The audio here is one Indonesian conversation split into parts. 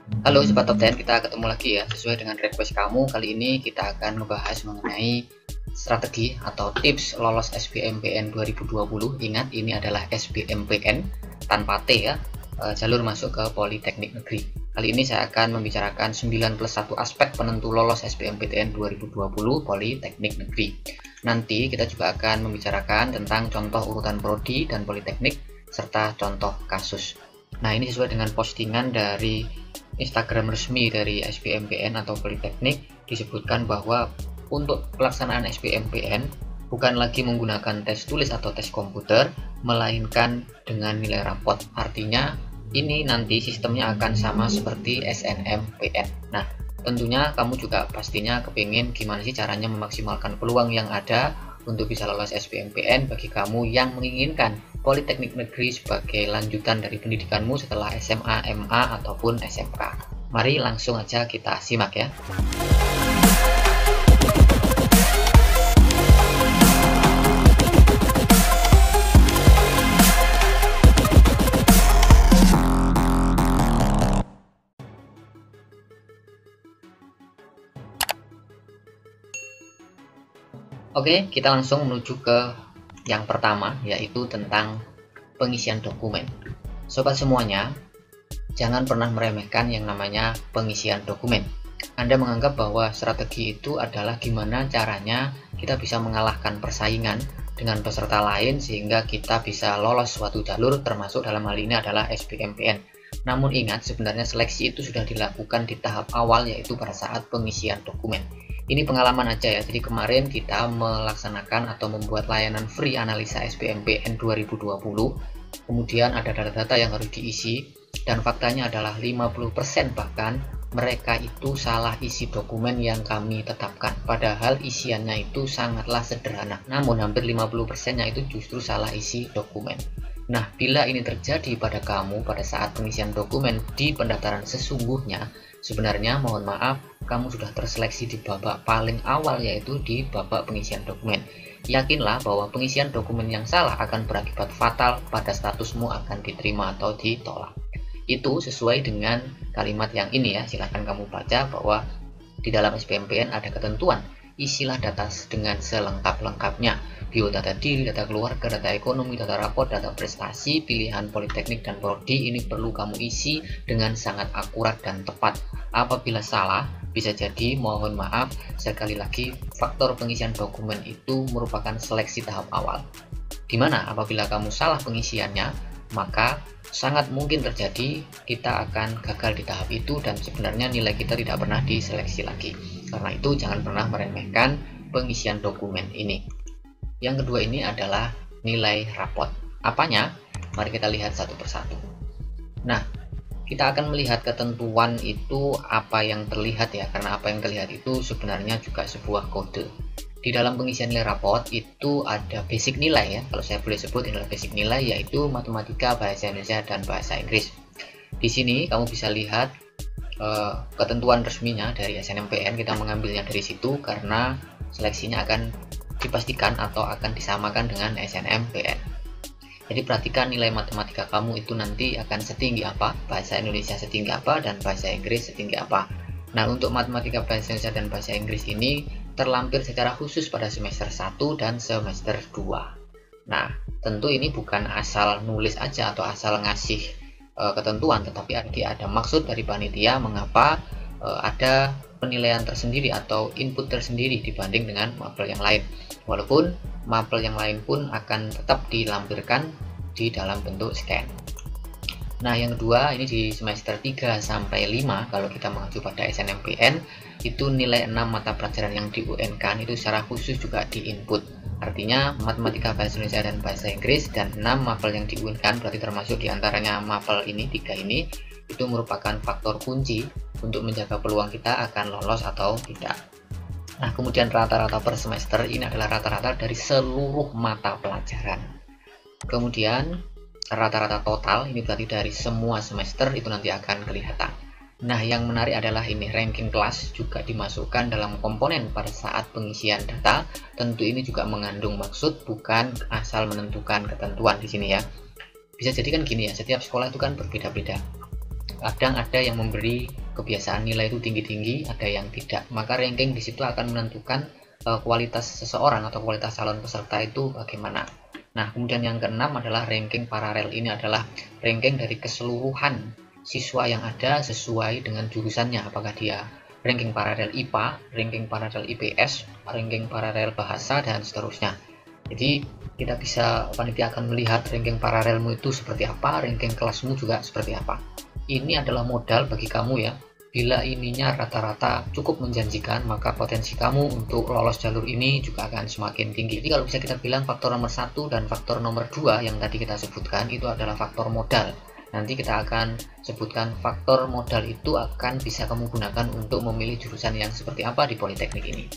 Halo Sobat Top 10, kita ketemu lagi ya. Sesuai dengan request kamu, kali ini kita akan membahas mengenai strategi atau tips lolos SBMPN 2020. Ingat, ini adalah SBMPN tanpa T ya, jalur masuk ke Politeknik Negeri. Kali ini saya akan membicarakan 9 plus 1 aspek penentu lolos SBMPTN 2020 Politeknik Negeri. Nanti kita juga akan membicarakan tentang contoh urutan prodi dan politeknik serta contoh kasus. Nah, ini sesuai dengan postingan dari Instagram resmi dari SBMPN atau Politeknik, disebutkan bahwa untuk pelaksanaan SBMPN bukan lagi menggunakan tes tulis atau tes komputer, melainkan dengan nilai rapot. Artinya ini nanti sistemnya akan sama seperti SNMPN. Nah, tentunya kamu juga pastinya kepingin gimana sih caranya memaksimalkan peluang yang ada untuk bisa lolos SBMPN bagi kamu yang menginginkan Politeknik Negeri sebagai lanjutan dari pendidikanmu setelah SMA, MA, ataupun SMK. Mari langsung aja kita simak ya. Oke, kita langsung menuju ke yang pertama, yaitu tentang pengisian dokumen. Sobat semuanya, jangan pernah meremehkan yang namanya pengisian dokumen. Anda menganggap bahwa strategi itu adalah gimana caranya kita bisa mengalahkan persaingan dengan peserta lain sehingga kita bisa lolos suatu jalur, termasuk dalam hal ini adalah SBMPN. Namun ingat, sebenarnya seleksi itu sudah dilakukan di tahap awal, yaitu pada saat pengisian dokumen. Ini pengalaman aja ya, jadi kemarin kita melaksanakan atau membuat layanan free analisa SBMPN 2020. Kemudian ada data-data yang harus diisi, dan faktanya adalah 50% bahkan mereka itu salah isi dokumen yang kami tetapkan. Padahal isiannya itu sangatlah sederhana, namun hampir 50%-nya itu justru salah isi dokumen. Nah, bila ini terjadi pada kamu pada saat pengisian dokumen di pendaftaran sesungguhnya, sebenarnya mohon maaf, kamu sudah terseleksi di babak paling awal, yaitu di babak pengisian dokumen. Yakinlah bahwa pengisian dokumen yang salah akan berakibat fatal pada statusmu akan diterima atau ditolak. Itu sesuai dengan kalimat yang ini ya, silahkan kamu baca bahwa di dalam SBMPN ada ketentuan, isilah data dengan selengkap-lengkapnya. Biodata diri, data keluarga, data ekonomi, data rapor, data prestasi, pilihan politeknik dan prodi ini perlu kamu isi dengan sangat akurat dan tepat. Apabila salah, bisa jadi mohon maaf, sekali lagi faktor pengisian dokumen itu merupakan seleksi tahap awal. Dimana apabila kamu salah pengisiannya, maka sangat mungkin terjadi kita akan gagal di tahap itu dan sebenarnya nilai kita tidak pernah diseleksi lagi. Karena itu jangan pernah meremehkan pengisian dokumen ini. Yang kedua ini adalah nilai rapot. Apanya? Mari kita lihat satu persatu. Nah, kita akan melihat ketentuan itu apa yang terlihat ya, karena apa yang terlihat itu sebenarnya juga sebuah kode. Di dalam pengisian nilai rapot itu ada basic nilai ya, kalau saya boleh sebut adalah basic nilai, yaitu matematika, bahasa Indonesia, dan bahasa Inggris. Di sini kamu bisa lihat ketentuan resminya dari SNMPN, kita mengambilnya dari situ karena seleksinya akan dipastikan atau akan disamakan dengan SNMPN. Jadi perhatikan nilai matematika kamu itu nanti akan setinggi apa, bahasa Indonesia setinggi apa, dan bahasa Inggris setinggi apa. Nah, untuk matematika, bahasa Indonesia, dan bahasa Inggris ini terlampir secara khusus pada semester 1 dan semester 2. Nah, tentu ini bukan asal nulis aja atau asal ngasih ketentuan, tetapi ada maksud dari panitia mengapa ada penilaian tersendiri atau input tersendiri dibanding dengan mapel yang lain. Walaupun mapel yang lain pun akan tetap dilampirkan di dalam bentuk scan. Nah, yang kedua ini di semester 3 sampai 5 kalau kita mengacu pada SNMPN itu nilai 6 mata pelajaran yang di UN-kan itu secara khusus juga di input. Artinya matematika, bahasa Indonesia, dan bahasa Inggris, dan 6 mapel yang di UN-kan berarti termasuk diantaranya mapel ini, 3 ini itu merupakan faktor kunci untuk menjaga peluang kita akan lolos atau tidak. Nah, kemudian rata-rata per semester ini adalah rata-rata dari seluruh mata pelajaran. Kemudian rata-rata total ini berarti dari semua semester itu nanti akan kelihatan. Nah, yang menarik adalah ini ranking kelas juga dimasukkan dalam komponen pada saat pengisian data. Tentu ini juga mengandung maksud, bukan asal menentukan ketentuan di sini ya. Bisa jadi kan gini ya, setiap sekolah itu kan berbeda-beda. Kadang ada yang memberi kebiasaan nilai itu tinggi-tinggi, ada yang tidak. Maka ranking di situ akan menentukan kualitas seseorang atau kualitas calon peserta itu bagaimana. Nah, kemudian yang keenam adalah ranking paralel. Ini adalah ranking dari keseluruhan siswa yang ada sesuai dengan jurusannya. Apakah dia ranking paralel IPA, ranking paralel IPS, ranking paralel bahasa, dan seterusnya. Jadi kita bisa, panitia akan melihat ranking paralelmu itu seperti apa, ranking kelasmu juga seperti apa. Ini adalah modal bagi kamu ya. Bila ininya rata-rata cukup menjanjikan, maka potensi kamu untuk lolos jalur ini juga akan semakin tinggi. Jadi kalau bisa kita bilang faktor nomor 1 dan faktor nomor 2 yang tadi kita sebutkan itu adalah faktor modal. Nanti kita akan sebutkan faktor modal itu akan bisa kamu gunakan untuk memilih jurusan yang seperti apa di politeknik ini.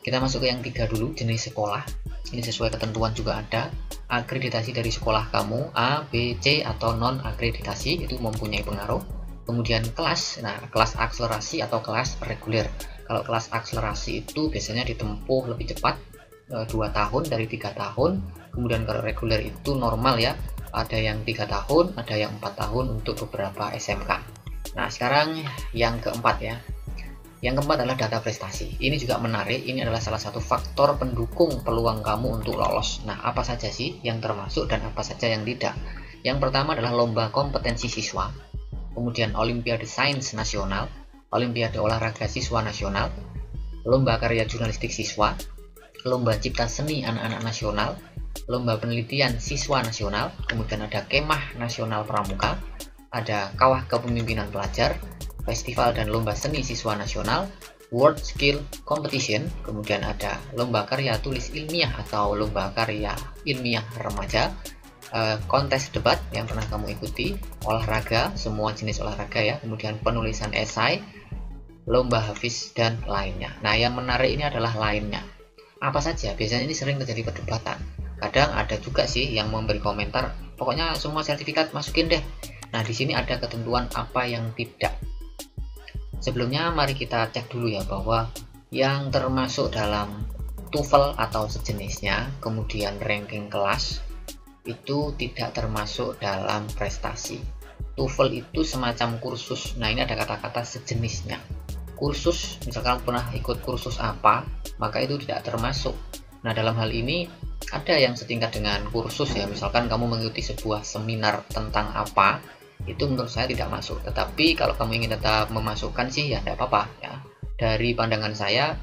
Kita masuk ke yang 3 dulu, jenis sekolah. Ini sesuai ketentuan juga ada. Akreditasi dari sekolah kamu, A, B, C, atau non-akreditasi, itu mempunyai pengaruh. Kemudian kelas, nah kelas akselerasi atau kelas reguler. Kalau kelas akselerasi itu biasanya ditempuh lebih cepat, 2 tahun dari 3 tahun. Kemudian kalau reguler itu normal ya, ada yang 3 tahun, ada yang 4 tahun untuk beberapa SMK. Nah sekarang yang keempat ya. Yang keempat adalah data prestasi. Ini juga menarik, ini adalah salah satu faktor pendukung peluang kamu untuk lolos. Nah apa saja sih yang termasuk dan apa saja yang tidak? Yang pertama adalah lomba kompetensi siswa, kemudian Olimpiade Sains Nasional, Olimpiade Olahraga Siswa Nasional, Lomba Karya Jurnalistik Siswa, Lomba Cipta Seni Anak-anak Nasional, Lomba Penelitian Siswa Nasional, kemudian ada Kemah Nasional Pramuka, ada Kawah Kepemimpinan Pelajar, Festival dan Lomba Seni Siswa Nasional, World Skill Competition, kemudian ada Lomba Karya Tulis Ilmiah atau Lomba Karya Ilmiah Remaja, kontes debat yang pernah kamu ikuti, olahraga, semua jenis olahraga ya, kemudian penulisan esai, lomba hafiz, dan lainnya. Nah yang menarik ini adalah lainnya. Apa saja? Biasanya ini sering terjadi perdebatan. Kadang ada juga sih yang memberi komentar, pokoknya semua sertifikat masukin deh. Nah di sini ada ketentuan apa yang tidak. Sebelumnya mari kita cek dulu ya bahwa yang termasuk dalam TOEFL atau sejenisnya, kemudian ranking kelas, itu tidak termasuk dalam prestasi. TOEFL itu semacam kursus. Nah ini ada kata-kata sejenisnya. Kursus, misalkan pernah ikut kursus apa, maka itu tidak termasuk. Nah dalam hal ini ada yang setingkat dengan kursus ya, misalkan kamu mengikuti sebuah seminar tentang apa, itu menurut saya tidak masuk. Tetapi kalau kamu ingin tetap memasukkan sih ya tidak apa-apa ya. Dari pandangan saya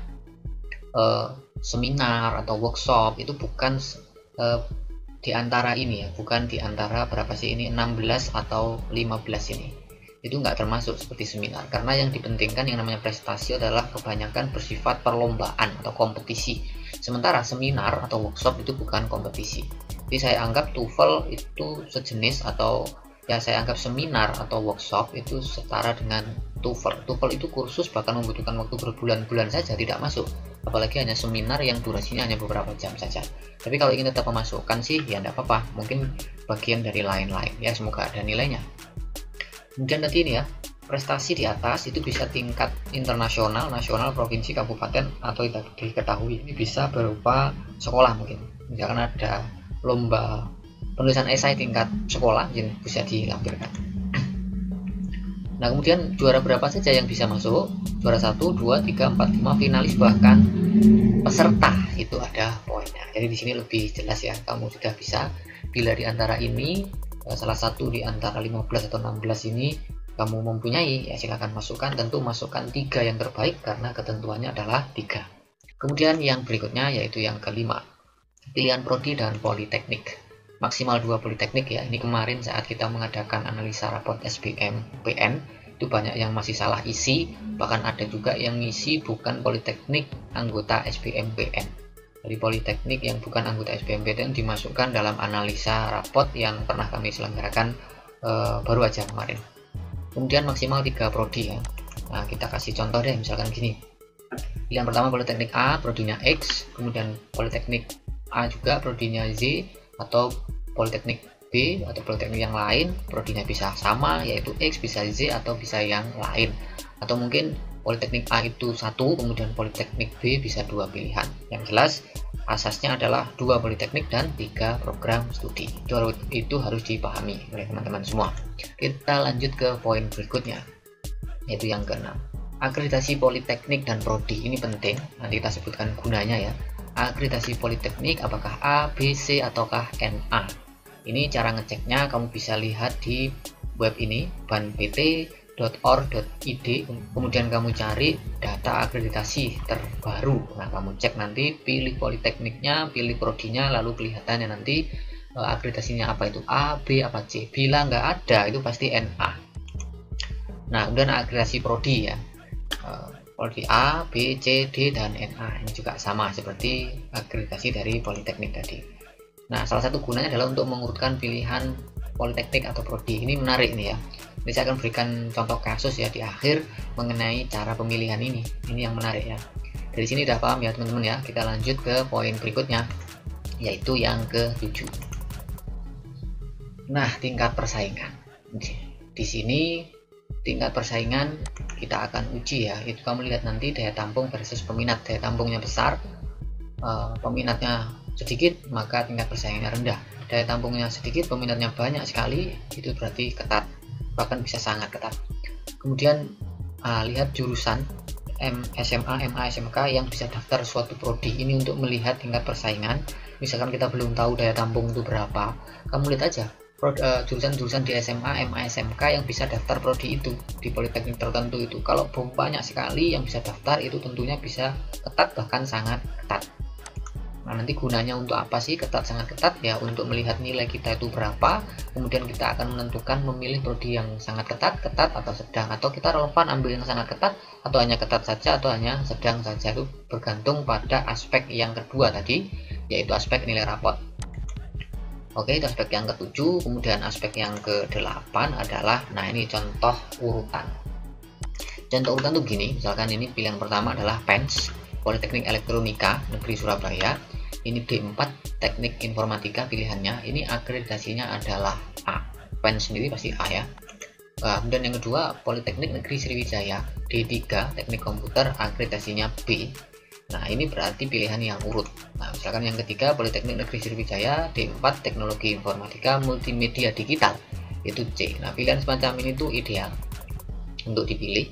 seminar atau workshop itu bukan di antara ini ya, bukan di antara berapa sih ini, 16 atau 15 ini, itu nggak termasuk seperti seminar, karena yang dipentingkan yang namanya prestasi adalah kebanyakan bersifat perlombaan atau kompetisi, sementara seminar atau workshop itu bukan kompetisi. Jadi saya anggap TOEFL itu sejenis, atau ya saya anggap seminar atau workshop itu setara dengan TOEFL. TOEFL itu kursus, bahkan membutuhkan waktu berbulan-bulan saja, tidak masuk. Apalagi hanya seminar yang durasinya hanya beberapa jam saja. Tapi kalau ingin tetap memasukkan sih ya tidak apa-apa, mungkin bagian dari lain-lain ya, semoga ada nilainya. Kemudian tadi ini ya, prestasi di atas itu bisa tingkat internasional, nasional, provinsi, kabupaten, atau tidak diketahui. Ini bisa berupa sekolah mungkin. Misalkan ada lomba penulisan esai tingkat sekolah, jadi bisa dilampirkan. Nah kemudian juara berapa saja yang bisa masuk? Juara 1, 2, 3, 4, 5, finalis, bahkan peserta itu ada poinnya. Jadi di sini lebih jelas ya, kamu sudah bisa bila di antara ini salah satu di antara 15 atau 16 ini kamu mempunyai, ya silakan masukkan. Tentu masukkan 3 yang terbaik karena ketentuannya adalah 3. Kemudian yang berikutnya yaitu yang kelima, pilihan prodi dan politeknik. Maksimal 2 politeknik ya. Ini kemarin saat kita mengadakan analisa raport SBMPN itu banyak yang masih salah isi, bahkan ada juga yang ngisi bukan politeknik anggota SBMPN. Jadi politeknik yang bukan anggota SBMPN dimasukkan dalam analisa raport yang pernah kami selenggarakan baru aja kemarin. Kemudian maksimal 3 prodi ya. Nah kita kasih contoh deh, misalkan gini. Pilihan pertama politeknik A, prodinya X, kemudian politeknik A juga prodinya Z, atau politeknik B atau politeknik yang lain prodinya bisa sama yaitu X, bisa Z, atau bisa yang lain. Atau mungkin politeknik A itu 1, kemudian politeknik B bisa 2 pilihan. Yang jelas asasnya adalah 2 politeknik dan 3 program studi. Itu harus dipahami oleh teman-teman semua. Kita lanjut ke poin berikutnya, yaitu yang keenam. Akreditasi politeknik dan prodi ini penting, nanti kita sebutkan gunanya ya. Akreditasi politeknik apakah A, B, C, ataukah NA. Ini cara ngeceknya kamu bisa lihat di web ini, banpt.or.id, kemudian kamu cari data akreditasi terbaru. Nah, kamu cek nanti, pilih politekniknya, pilih prodinya, lalu kelihatannya nanti akreditasinya apa itu A, B, apa C. Bila nggak ada, itu pasti NA. Nah, kemudian akreditasi prodi ya, prodi A, B, C, D, dan NA. Ini juga sama seperti akreditasi dari politeknik tadi. Nah, salah satu gunanya adalah untuk mengurutkan pilihan politeknik atau prodi. Ini menarik nih ya. Jadi saya akan berikan contoh kasus ya di akhir mengenai cara pemilihan ini. Ini yang menarik ya. Dari sini udah paham ya teman-teman ya. Kita lanjut ke poin berikutnya, yaitu yang ke-7. Nah, tingkat persaingan. Di sini tingkat persaingan kita akan uji ya. Itu kamu lihat nanti daya tampung versus peminat. Daya tampungnya besar, peminatnya sedikit, maka tingkat persaingannya rendah. Daya tampungnya sedikit, peminatnya banyak sekali, itu berarti ketat, bahkan bisa sangat ketat. Kemudian lihat jurusan SMA, MA, SMK yang bisa daftar suatu prodi. Ini untuk melihat tingkat persaingan. Misalkan kita belum tahu daya tampung itu berapa, kamu lihat aja jurusan-jurusan di SMA, MA, SMK yang bisa daftar prodi itu di politeknik tertentu itu. Kalau banyak sekali yang bisa daftar, itu tentunya bisa ketat, bahkan sangat ketat. Nah, nanti gunanya untuk apa sih ketat, sangat ketat ya? Untuk melihat nilai kita itu berapa, kemudian kita akan menentukan memilih prodi yang sangat ketat atau sedang, atau kita relevan ambil yang sangat ketat, atau hanya ketat saja, atau hanya sedang saja. Itu bergantung pada aspek yang kedua tadi, yaitu aspek nilai rapot. Oke, itu aspek yang ke-7. Kemudian aspek yang ke-8 adalah, nah ini contoh urutan. Contoh urutan tuh gini, misalkan ini pilihan pertama adalah PENS, Politeknik Elektronika Negeri Surabaya. Ini D4, Teknik Informatika pilihannya. Ini akreditasinya adalah A. PENS sendiri pasti A ya. Kemudian yang kedua, Politeknik Negeri Sriwijaya, D3, Teknik Komputer, akreditasinya B. Nah, ini berarti pilihan yang urut. Nah, misalkan yang ketiga, Politeknik Negeri Sriwijaya, D4, Teknologi Informatika Multimedia Digital, itu C. Nah, pilihan semacam ini tuh ideal untuk dipilih.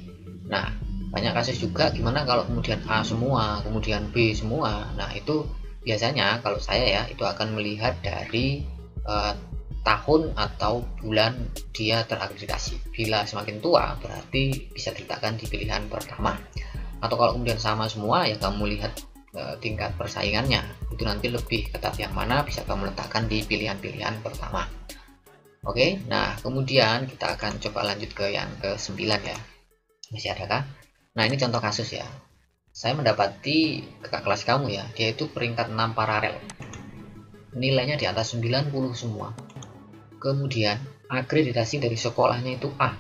Nah, banyak kasus juga gimana kalau kemudian A semua, kemudian B semua. Nah, itu biasanya kalau saya ya, itu akan melihat dari tahun atau bulan dia terakreditasi. Bila semakin tua, berarti bisa diletakkan di pilihan pertama. Atau kalau kemudian sama semua, ya kamu lihat tingkat persaingannya. Itu nanti lebih ketat yang mana, bisa kamu letakkan di pilihan-pilihan pertama. Oke, nah kemudian kita akan coba lanjut ke yang ke-9 ya. Masih adakah? Nah, ini contoh kasus ya. Saya mendapati kakak kelas kamu ya, dia itu peringkat 6 paralel. Nilainya di atas 90 semua. Kemudian akreditasi dari sekolahnya itu A.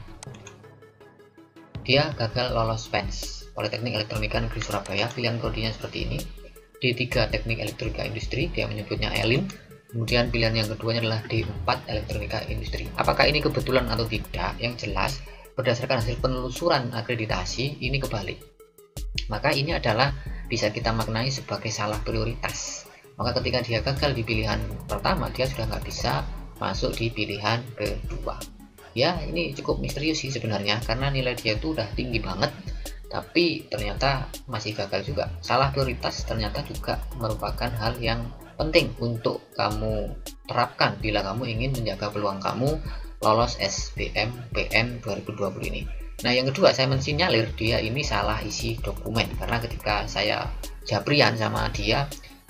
Dia gagal lolos PENS, Politeknik Elektronika Negeri Surabaya. Pilihan prodinya seperti ini. D3 Teknik Elektronika Industri, dia menyebutnya ELIN. Kemudian pilihan yang keduanya adalah D4 Elektronika Industri. Apakah ini kebetulan atau tidak? Yang jelas berdasarkan hasil penelusuran akreditasi ini kebalik. Maka ini adalah bisa kita maknai sebagai salah prioritas. Maka ketika dia gagal di pilihan pertama, dia sudah nggak bisa masuk di pilihan kedua. Ya, ini cukup misterius sih sebenarnya, karena nilai dia itu udah tinggi banget, tapi ternyata masih gagal juga. Salah prioritas ternyata juga merupakan hal yang penting untuk kamu terapkan bila kamu ingin menjaga peluang kamu lolos SBMPTN 2020 ini. Nah, yang kedua, saya mensinyalir dia ini salah isi dokumen, karena ketika saya jabrian sama dia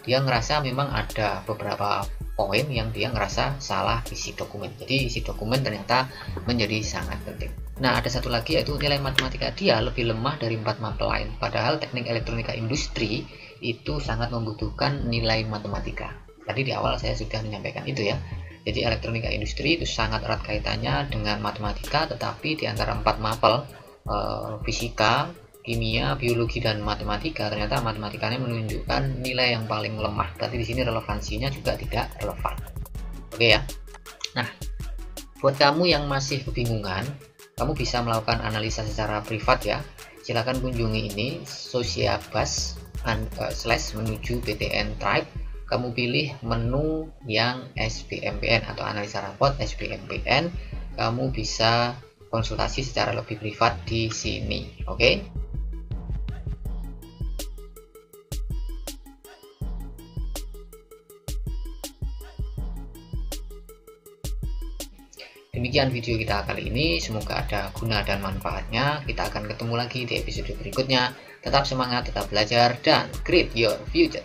ngerasa memang ada beberapa poin yang dia ngerasa salah isi dokumen. Jadi isi dokumen ternyata menjadi sangat penting. Nah, ada satu lagi, yaitu nilai matematika dia lebih lemah dari 4 mapel lain. Padahal Teknik Elektronika Industri itu sangat membutuhkan nilai matematika. Tadi di awal saya sudah menyampaikan itu ya. Jadi elektronika industri itu sangat erat kaitannya dengan matematika, tetapi di antara 4 mapel, fisika, kimia, biologi, dan matematika, ternyata matematikanya menunjukkan nilai yang paling lemah. Berarti di sini relevansinya juga tidak relevan. Oke ya. Nah, buat kamu yang masih kebingungan, kamu bisa melakukan analisa secara privat ya. Silakan kunjungi ini Sociabas slash menuju BTN Tribe, kamu pilih menu yang SBMPN atau analisa rapot SBMPN. Kamu bisa konsultasi secara lebih privat di sini. Oke. Demikian video kita kali ini, semoga ada guna dan manfaatnya. Kita akan ketemu lagi di episode berikutnya. Tetap semangat, tetap belajar, dan create your future.